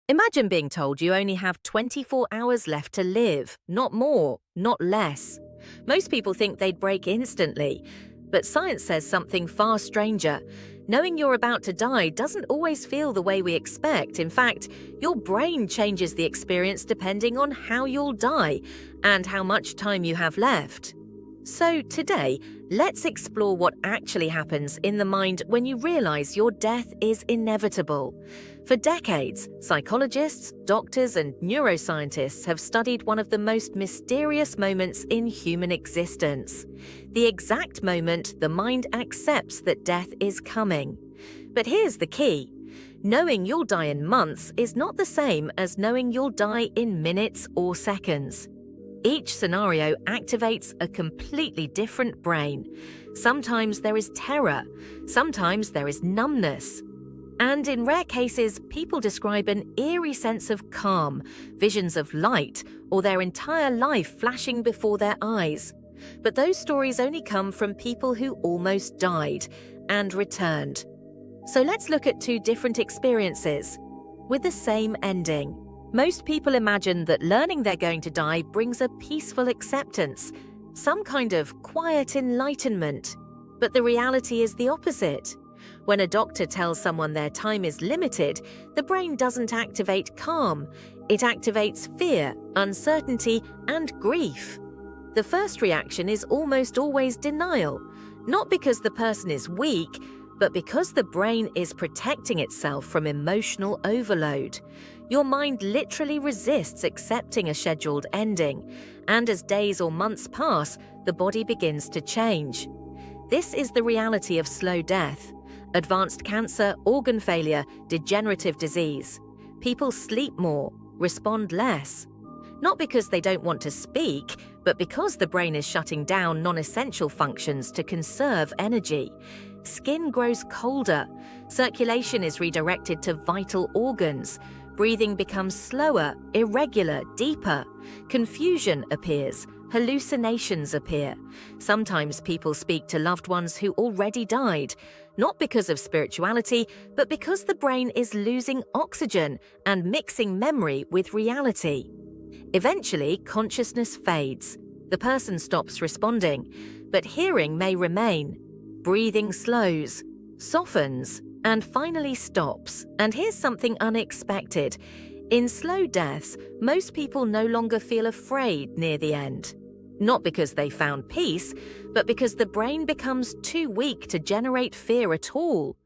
Imagine being told you only have 24 hours left to live, not more, not less. Most people think they'd break instantly, but science says something far stranger. Knowing you're about to die doesn't always feel the way we expect. In fact, your brain changes the experience depending on how you'll die and how much time you have left. So today, let's explore what actually happens in the mind when you realize your death is inevitable. For decades, psychologists, doctors, and neuroscientists have studied one of the most mysterious moments in human existence: the exact moment the mind accepts that death is coming. But here's the key: knowing you'll die in months is not the same as knowing you'll die in minutes or seconds. Each scenario activates a completely different brain. Sometimes there is terror, sometimes there is numbness. And in rare cases, people describe an eerie sense of calm, visions of light, or their entire life flashing before their eyes. But those stories only come from people who almost died and returned. So let's look at two different experiences with the same ending. Most people imagine that learning they're going to die brings a peaceful acceptance, some kind of quiet enlightenment. But the reality is the opposite. When a doctor tells someone their time is limited, the brain doesn't activate calm. It activates fear, uncertainty, and grief. The first reaction is almost always denial, not because the person is weak, but because the brain is protecting itself from emotional overload. Your mind literally resists accepting a scheduled ending, and as days or months pass, the body begins to change. This is the reality of slow death: advanced cancer, organ failure, degenerative disease. People sleep more, respond less. Not because they don't want to speak, but because the brain is shutting down non-essential functions to conserve energy. Skin grows colder, circulation is redirected to vital organs, breathing becomes slower, irregular, deeper. Confusion appears, hallucinations appear. Sometimes people speak to loved ones who already died, not because of spirituality, but because the brain is losing oxygen and mixing memory with reality. Eventually, consciousness fades. The person stops responding, but hearing may remain. Breathing slows, softens, and finally stops. And here's something unexpected. In slow deaths, most people no longer feel afraid near the end. Not because they found peace, but because the brain becomes too weak to generate fear at all.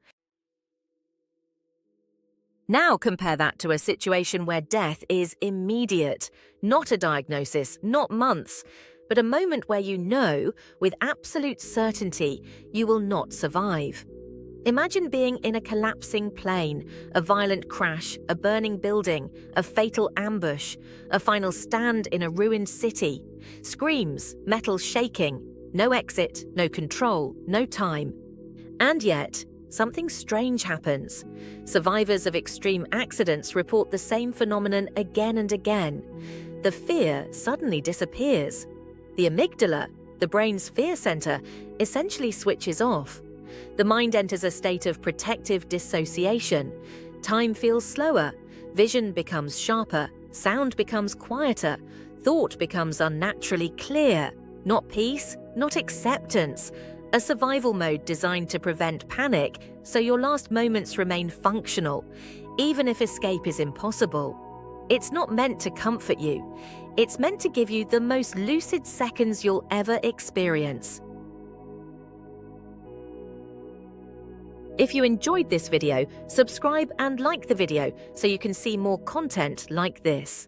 Now compare that to a situation where death is immediate, not a diagnosis, not months, but a moment where you know, with absolute certainty, you will not survive. Imagine being in a collapsing plane, a violent crash, a burning building, a fatal ambush, a final stand in a ruined city. Screams, metal shaking, no exit, no control, no time. And yet, something strange happens. Survivors of extreme accidents report the same phenomenon again and again. The fear suddenly disappears. The amygdala, the brain's fear center, essentially switches off. The mind enters a state of protective dissociation. Time feels slower, vision becomes sharper, sound becomes quieter, thought becomes unnaturally clear. Not peace, not acceptance. A survival mode designed to prevent panic, so your last moments remain functional, even if escape is impossible. It's not meant to comfort you. It's meant to give you the most lucid seconds you'll ever experience. If you enjoyed this video, subscribe and like the video so you can see more content like this.